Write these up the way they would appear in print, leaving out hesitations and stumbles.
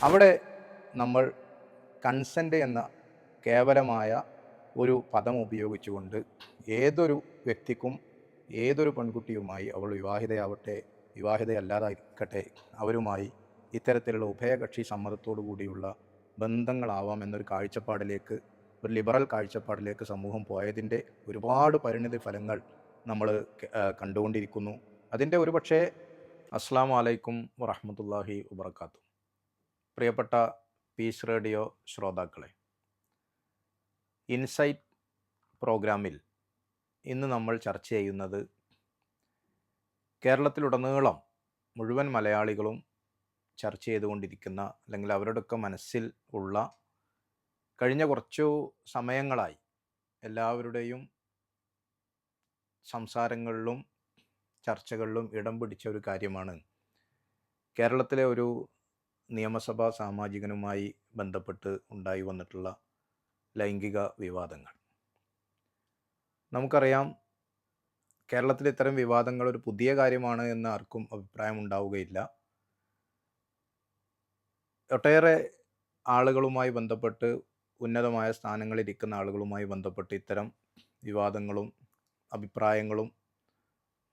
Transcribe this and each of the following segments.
അവിടെ നമ്മൾ കൺസെൻ്റ് എന്ന കേവലമായ ഒരു പദം ഉപയോഗിച്ചുകൊണ്ട് ഏതൊരു വ്യക്തിക്കും ഏതൊരു പെൺകുട്ടിയുമായി, അവൾ വിവാഹിതയാവട്ടെ വിവാഹിതയല്ലാതായിരിക്കട്ടെ, അവരുമായി ഇത്തരത്തിലുള്ള ഉഭയകക്ഷി സമ്മതത്തോടു കൂടിയുള്ള ബന്ധങ്ങളാവാം എന്നൊരു കാഴ്ചപ്പാടിലേക്ക്, ഒരു ലിബറൽ കാഴ്ചപ്പാടിലേക്ക് സമൂഹം പോയതിൻ്റെ ഒരുപാട് പരിണിതി ഫലങ്ങൾ നമ്മൾ കണ്ടുകൊണ്ടിരിക്കുന്നു. അതിൻ്റെ ഒരു പക്ഷേ അസ്സലാമു അലൈക്കും വറഹ്മത്തുള്ളാഹി വബറകാതുഹു. പ്രിയപ്പെട്ട പീസ് റേഡിയോ ശ്രോതാക്കളെ, ഇൻസൈറ്റ് പ്രോഗ്രാമിൽ ഇന്ന് നമ്മൾ ചർച്ച ചെയ്യുന്നത് കേരളത്തിലുടനീളം മുഴുവൻ മലയാളികളും ചർച്ച ചെയ്തുകൊണ്ടിരിക്കുന്ന, അല്ലെങ്കിൽ അവരുടെയൊക്കെ മനസ്സിൽ ഉള്ള, കഴിഞ്ഞ കുറച്ചു സമയങ്ങളായി എല്ലാവരുടെയും സംസാരങ്ങളിലും ചർച്ചകളിലും ഇടം പിടിച്ച ഒരു കാര്യമാണ് കേരളത്തിലെ ഒരു നിയമസഭാ സാമാജികനുമായി ബന്ധപ്പെട്ട് ഉണ്ടായി വന്നിട്ടുള്ള ലൈംഗിക വിവാദങ്ങൾ. നമുക്കറിയാം, കേരളത്തിൽ ഇത്തരം വിവാദങ്ങൾ ഒരു പുതിയ കാര്യമാണ് എന്ന് ആർക്കും അഭിപ്രായം ഉണ്ടാവുകയില്ല. ഒട്ടേറെ ആളുകളുമായി ബന്ധപ്പെട്ട്, ഉന്നതമായ സ്ഥാനങ്ങളിരിക്കുന്ന ആളുകളുമായി ബന്ധപ്പെട്ട് ഇത്തരം വിവാദങ്ങളും അഭിപ്രായങ്ങളും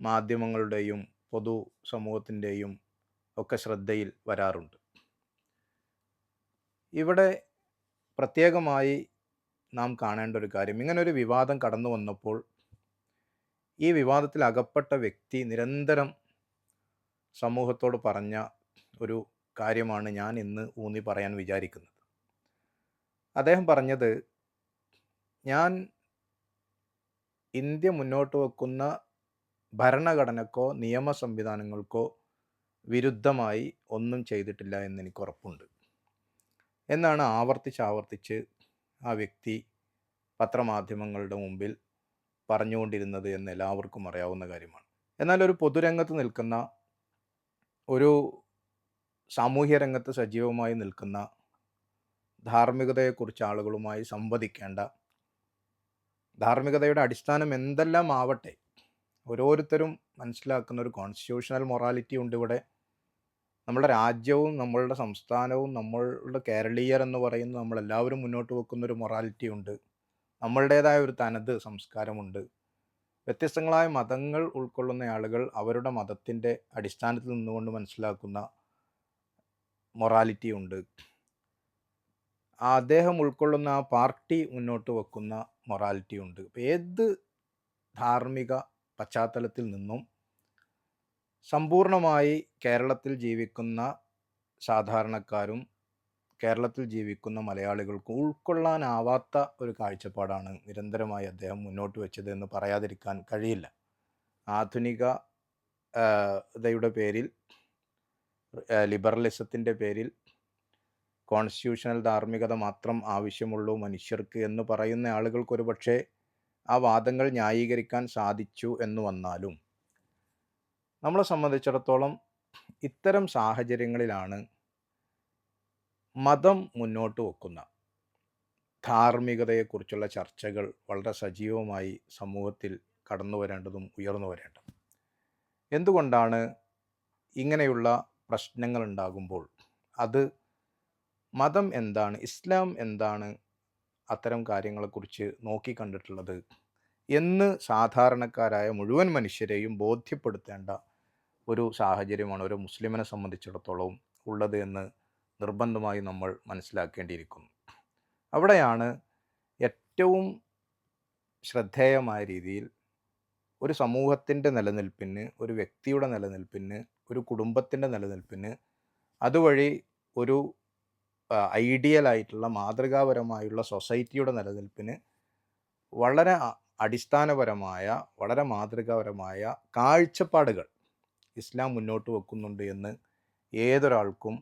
മാധ്യമങ്ങളുടെയും പൊതു സമൂഹത്തിൻ്റെയും ഒക്കെ ശ്രദ്ധയിൽ വരാറുണ്ട്. ഇവിടെ പ്രത്യേകമായി നാം കാണേണ്ട ഒരു കാര്യം, ഇങ്ങനൊരു വിവാദം കടന്നു വന്നപ്പോൾ ഈ വിവാദത്തിൽ അകപ്പെട്ട വ്യക്തി നിരന്തരം സമൂഹത്തോട് പറഞ്ഞ ഒരു കാര്യമാണ് ഞാൻ ഇന്ന് ഊന്നി പറയാൻ വിചാരിക്കുന്നത്. അദ്ദേഹം പറഞ്ഞത്, ഞാൻ ഇന്ത്യ മുന്നോട്ട് വെക്കുന്ന ഭരണഘടനക്കോ നിയമ സംവിധാനങ്ങൾക്കോ വിരുദ്ധമായി ഒന്നും ചെയ്തിട്ടില്ല എന്നെനിക്ക് ഉറപ്പുണ്ട് എന്നാണ് ആവർത്തിച്ച് ആ വ്യക്തി പത്രമാധ്യമങ്ങളുടെ മുമ്പിൽ പറഞ്ഞുകൊണ്ടിരുന്നത് എന്ന് എല്ലാവർക്കും അറിയാവുന്ന കാര്യമാണ്. എന്നാൽ ഒരു പൊതുരംഗത്ത് നിൽക്കുന്ന, ഒരു സാമൂഹ്യ രംഗത്ത് സജീവമായി നിൽക്കുന്ന, ധാർമ്മികതയെക്കുറിച്ച് ആളുകളുമായി സംവദിക്കേണ്ട, ധാർമ്മികതയുടെ അടിസ്ഥാനം എന്തെല്ലാം ആവട്ടെ, ഓരോരുത്തരും മനസ്സിലാക്കുന്ന ഒരു കോൺസ്റ്റിറ്റ്യൂഷണൽ മൊറാലിറ്റി ഉണ്ട് ഇവിടെ. നമ്മുടെ രാജ്യവും നമ്മളുടെ സംസ്ഥാനവും നമ്മളുടെ കേരളീയർ എന്ന് പറയുന്ന നമ്മളെല്ലാവരും മുന്നോട്ട് വെക്കുന്നൊരു മൊറാലിറ്റി ഉണ്ട്. നമ്മളുടേതായ ഒരു തനത് സംസ്കാരമുണ്ട്. വ്യത്യസ്തങ്ങളായ മതങ്ങൾ ഉൾക്കൊള്ളുന്ന ആളുകൾ അവരുടെ മതത്തിൻ്റെ അടിസ്ഥാനത്തിൽ നിന്നുകൊണ്ട് മനസ്സിലാക്കുന്ന മൊറാലിറ്റി ഉണ്ട്. അദ്ദേഹം ഉൾക്കൊള്ളുന്ന ആ പാർട്ടി മുന്നോട്ട് വെക്കുന്ന മൊറാലിറ്റി ഉണ്ട്. ഏത് ധാർമ്മിക പശ്ചാത്തലത്തിൽ നിന്നും സമ്പൂർണമായി കേരളത്തിൽ ജീവിക്കുന്ന സാധാരണക്കാരും കേരളത്തിൽ ജീവിക്കുന്ന മലയാളികൾക്കും ഉൾക്കൊള്ളാനാവാത്ത ഒരു കാഴ്ചപ്പാടാണ് നിരന്തരമായി അദ്ദേഹം മുന്നോട്ട് വെച്ചത് എന്ന് പറയാതിരിക്കാൻ കഴിയില്ല. ആധുനികതയുടെ പേരിൽ, ലിബറലിസത്തിൻ്റെ പേരിൽ കോൺസ്റ്റിറ്റ്യൂഷണൽ ധാർമ്മികത മാത്രം ആവശ്യമുള്ളൂ മനുഷ്യർക്ക് എന്ന് പറയുന്ന ആളുകൾക്കൊരു പക്ഷേ ആ വാദങ്ങൾ ന്യായീകരിക്കാൻ സാധിച്ചു എന്ന് വന്നാലും, നമ്മളെ സംബന്ധിച്ചിടത്തോളം ഇത്തരം സാഹചര്യങ്ങളിലാണ് മതം മുന്നോട്ട് വെക്കുന്ന ധാർമ്മികതയെക്കുറിച്ചുള്ള ചർച്ചകൾ വളരെ സജീവമായി സമൂഹത്തിൽ കടന്നു വരേണ്ടതും ഉയർന്നു വരേണ്ടതും. എന്തുകൊണ്ടാണ് ഇങ്ങനെയുള്ള പ്രശ്നങ്ങൾ ഉണ്ടാകുമ്പോൾ അത് മതം എന്താണ്, ഇസ്ലാം എന്താണ് അത്തരം കാര്യങ്ങളെക്കുറിച്ച് നോക്കിക്കണ്ടിട്ടുള്ളത് എന്ന് സാധാരണക്കാരായ മുഴുവൻ മനുഷ്യരെയും ബോധ്യപ്പെടുത്തേണ്ട ഒരു സാഹചര്യമാണ് ഒരു മുസ്ലിമിനെ സംബന്ധിച്ചിടത്തോളം ഉള്ളത് എന്ന് നിർബന്ധമായി നമ്മൾ മനസ്സിലാക്കേണ്ടിയിരിക്കുന്നു. അവിടെയാണ് ഏറ്റവും ശ്രദ്ധേയമായ രീതിയിൽ ഒരു സമൂഹത്തിൻ്റെ നിലനിൽപ്പിന്, ഒരു വ്യക്തിയുടെ നിലനിൽപ്പിന്, ഒരു കുടുംബത്തിൻ്റെ നിലനിൽപ്പിന്, അതുവഴി ഒരു ഐഡിയലായിട്ടുള്ള മാതൃകാപരമായുള്ള സൊസൈറ്റിയുടെ നിലനിൽപ്പിന് വളരെ അടിസ്ഥാനപരമായ, വളരെ മാതൃകാപരമായ കാഴ്ചപ്പാടുകൾ ഇസ്ലാം മുന്നോട്ട് വെക്കുന്നുണ്ട് എന്ന് ഏതൊരാൾക്കും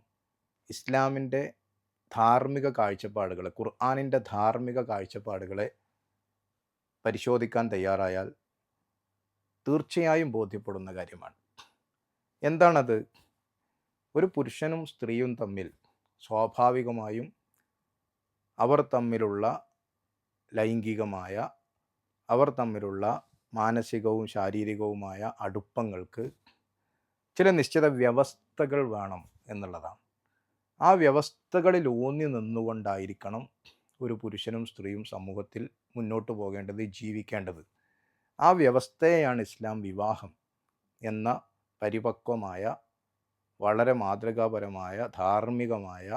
ഇസ്ലാമിൻ്റെ ധാർമ്മിക കാഴ്ചപ്പാടുകളെ, ഖുർആനിൻ്റെ ധാർമ്മിക കാഴ്ചപ്പാടുകളെ പരിശോധിക്കാൻ തയ്യാറായാൽ തീർച്ചയായും ബോധ്യപ്പെടുന്ന കാര്യമാണ്. എന്താണത്? ഒരു പുരുഷനും സ്ത്രീയും തമ്മിൽ സ്വാഭാവികമായും അവർ തമ്മിലുള്ള ലൈംഗികമായ, അവർ തമ്മിലുള്ള മാനസികവും ശാരീരികവുമായ അടുപ്പങ്ങൾക്ക് ചില നിശ്ചിത വ്യവസ്ഥകൾ വേണം എന്നുള്ളതാണ്. ആ വ്യവസ്ഥകളിൽ ഊന്നി നിന്നുകൊണ്ടായിരിക്കണം ഒരു പുരുഷനും സ്ത്രീയും സമൂഹത്തിൽ മുന്നോട്ട് പോകേണ്ടത്, ജീവിക്കേണ്ടത്. ആ വ്യവസ്ഥയെയാണ് ഇസ്ലാം വിവാഹം എന്ന പരിപക്വമായ, വളരെ മാതൃകാപരമായ, ധാർമ്മികമായ,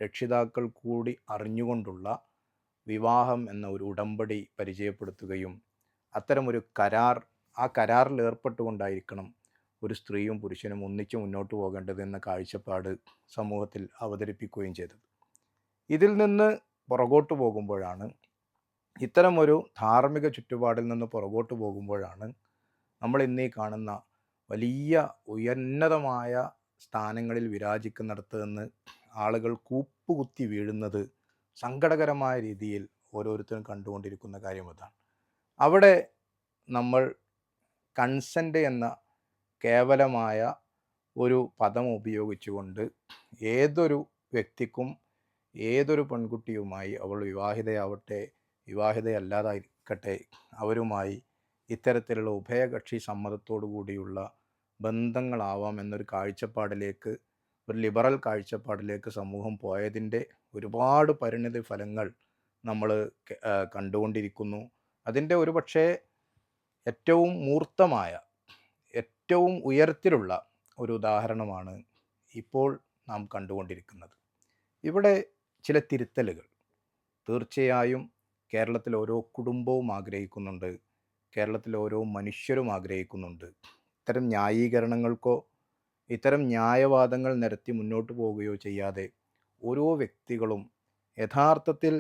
രക്ഷിതാക്കൾ കൂടി അറിഞ്ഞുകൊണ്ടുള്ള വിവാഹം എന്ന ഒരു ഉടമ്പടി പരിചയപ്പെടുത്തുകയും അത്തരമൊരു കരാർ, ആ കരാറിൽ ഏർപ്പെട്ടുകൊണ്ടായിരിക്കണം ഒരു സ്ത്രീയും പുരുഷനും ഒന്നിച്ച് മുന്നോട്ട് പോകേണ്ടത് എന്ന കാഴ്ചപ്പാട് സമൂഹത്തിൽ അവതരിപ്പിക്കുകയും ചെയ്തത്. ഇതിൽ നിന്ന് പുറകോട്ട് പോകുമ്പോഴാണ്, ഇത്തരമൊരു ധാർമ്മിക ചുറ്റുപാടിൽ നിന്ന് പുറകോട്ട് പോകുമ്പോഴാണ് നമ്മൾ ഇന്നീ കാണുന്ന വലിയ ഉന്നതമായ സ്ഥാനങ്ങളിൽ വിരാജിക്കുന്നിടത്ത് നിന്ന് ആളുകൾ കൂപ്പുകുത്തി വീഴുന്നത് സങ്കടകരമായ രീതിയിൽ ഓരോരുത്തരും കണ്ടുകൊണ്ടിരിക്കുന്ന കാര്യം അതാണ്. അവിടെ നമ്മൾ കൺസെൻ്റ് എന്ന കേവലമായ ഒരു പദം ഉപയോഗിച്ചുകൊണ്ട് ഏതൊരു വ്യക്തിക്കും, ഏതൊരു പെൺകുട്ടിയുമായി, അവൾ വിവാഹിതയാവട്ടെ വിവാഹിതയല്ലാതായിരിക്കട്ടെ, അവരുമായി ഇത്തരത്തിലുള്ള ഉഭയകക്ഷി സമ്മതത്തോടു കൂടിയുള്ള ബന്ധങ്ങളാവാം എന്നൊരു കാഴ്ചപ്പാടിലേക്ക്, ഒരു ലിബറൽ കാഴ്ചപ്പാടിലേക്ക് സമൂഹം പോയതിൻ്റെ ഒരുപാട് പരിണിത ഫലങ്ങൾ നമ്മൾ കണ്ടുകൊണ്ടിരിക്കുന്നു. അതിൻ്റെ ഒരു പക്ഷേ ഏറ്റവും മൂർത്തമായ, ഏറ്റവും ഉയരത്തിലുള്ള ഒരു ഉദാഹരണമാണ് ഇപ്പോൾ നാം കണ്ടുകൊണ്ടിരിക്കുന്നത്. ഇവിടെ ചില തിരുത്തലുകൾ തീർച്ചയായും കേരളത്തിലെ ഓരോ കുടുംബവും ആഗ്രഹിക്കുന്നുണ്ട്, കേരളത്തിലെ ഓരോ മനുഷ്യരും ആഗ്രഹിക്കുന്നുണ്ട്. ഇത്തരം ന്യായീകരണങ്ങൾക്കോ ഇത്തരം ന്യായവാദങ്ങൾ നിരത്തി മുന്നോട്ട് പോവുകയോ ചെയ്യാതെ ഓരോ വ്യക്തികളും യഥാർത്ഥത്തിൽ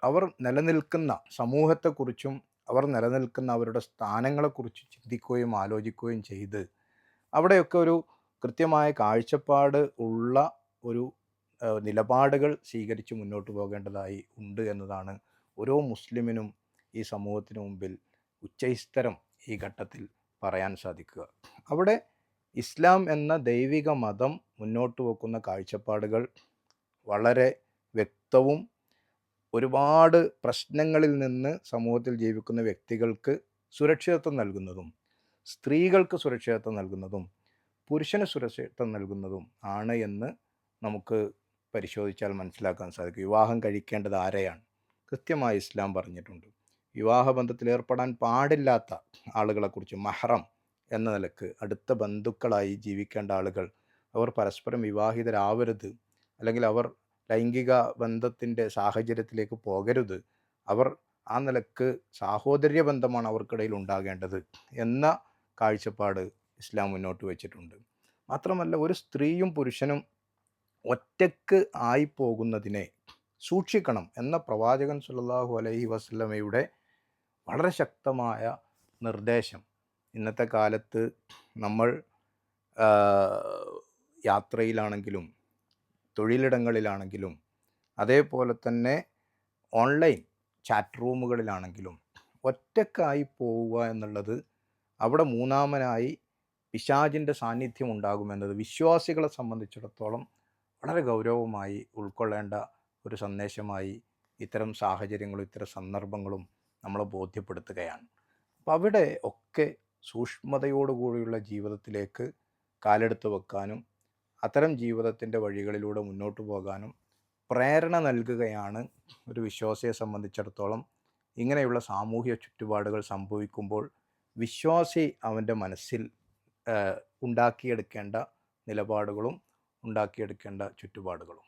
അവർ നിലനിൽക്കുന്ന സമൂഹത്തെക്കുറിച്ചും അവർ നിലനിൽക്കുന്ന അവരുടെ സ്ഥാനങ്ങളെക്കുറിച്ച് ചിന്തിക്കുകയും ആലോചിക്കുകയും ചെയ്ത് അവിടെയൊക്കെ ഒരു കൃത്യമായ കാഴ്ചപ്പാട് ഉള്ള ഒരു നിലപാടുകൾ സ്വീകരിച്ച് മുന്നോട്ട് പോകേണ്ടതായി ഉണ്ട് എന്നതാണ് ഓരോ മുസ്ലിമിനും ഈ സമൂഹത്തിന് മുമ്പിൽ ഉച്ചൈസ്തരം ഈ ഘട്ടത്തിൽ പറയാൻ സാധിക്കുക. അവിടെ ഇസ്ലാം എന്ന ദൈവിക മതം മുന്നോട്ട് വെക്കുന്ന കാഴ്ചപ്പാടുകൾ വളരെ വ്യക്തവും ഒരുപാട് പ്രശ്നങ്ങളിൽ നിന്ന് സമൂഹത്തിൽ ജീവിക്കുന്ന വ്യക്തികൾക്ക് സുരക്ഷിതത്വം നൽകുന്നതും, സ്ത്രീകൾക്ക് സുരക്ഷിതത്വം നൽകുന്നതും, പുരുഷന് സുരക്ഷിതത്വം നൽകുന്നതും ആണ് എന്ന് നമുക്ക് പരിശോധിച്ചാൽ മനസ്സിലാക്കാൻ സാധിക്കും. വിവാഹം കഴിക്കേണ്ടത് ആരെയാണ് കൃത്യമായി ഇസ്ലാം പറഞ്ഞിട്ടുണ്ട്. വിവാഹബന്ധത്തിൽ ഏർപ്പെടാൻ പാടില്ലാത്ത ആളുകളെക്കുറിച്ച്, മഹ്റം എന്ന നിലക്ക് അടുത്ത ബന്ധുക്കളായി ജീവിക്കേണ്ട ആളുകൾ, അവർ പരസ്പരം വിവാഹിതരാവരുത്, അല്ലെങ്കിൽ അവർ ലൈംഗിക ബന്ധത്തിൻ്റെ സാഹചര്യത്തിലേക്ക് പോകരുത്, അവർ ആ നിലക്ക് സാഹോദര്യ ബന്ധമാണ് അവർക്കിടയിൽ ഉണ്ടാകേണ്ടത് എന്ന കാഴ്ചപ്പാട് ഇസ്ലാം മുന്നോട്ട് വച്ചിട്ടുണ്ട്. മാത്രമല്ല, ഒരു സ്ത്രീയും പുരുഷനും ഒറ്റക്ക് ആയിപ്പോകുന്നതിനെ സൂക്ഷിക്കണം എന്ന പ്രവാചകൻ സല്ലല്ലാഹു അലൈഹി വസല്ലമയുടെ വളരെ ശക്തമായ നിർദ്ദേശം ഇന്നത്തെ കാലത്ത് നമ്മൾ യാത്രയിലാണെങ്കിലും തൊഴിലിടങ്ങളിലാണെങ്കിലും അതേപോലെ തന്നെ ഓൺലൈൻ ചാറ്റ് റൂമുകളിലാണെങ്കിലും ഒറ്റക്കായി പോവുക എന്നുള്ളത്, അവിടെ മൂന്നാമനായി പിശാചിൻ്റെ സാന്നിധ്യം ഉണ്ടാകുമെന്നത് വിശ്വാസികളെ സംബന്ധിച്ചിടത്തോളം വളരെ ഗൗരവമായി ഉൾക്കൊള്ളേണ്ട ഒരു സന്ദേശമായി ഇത്തരം സാഹചര്യങ്ങളും ഇത്തരം സന്ദർഭങ്ങളും നമ്മളെ ബോധ്യപ്പെടുത്തുകയാണ്. അപ്പം അവിടെ ഒക്കെ സൂക്ഷ്മതയോടുകൂടിയുള്ള ജീവിതത്തിലേക്ക് കാലെടുത്ത് വെക്കാനും അത്തരം ജീവിതത്തിൻ്റെ വഴികളിലൂടെ മുന്നോട്ട് പോകാനും പ്രേരണ നൽകുകയാണ് ഒരു വിശ്വാസിയെ സംബന്ധിച്ചിടത്തോളം ഇങ്ങനെയുള്ള സാമൂഹ്യ ചുറ്റുപാടുകൾ സംഭവിക്കുമ്പോൾ വിശ്വാസി അവൻ്റെ മനസ്സിൽ ഉണ്ടാക്കിയെടുക്കേണ്ട നിലപാടുകളും ഉണ്ടാക്കിയെടുക്കേണ്ട ചുറ്റുപാടുകളും.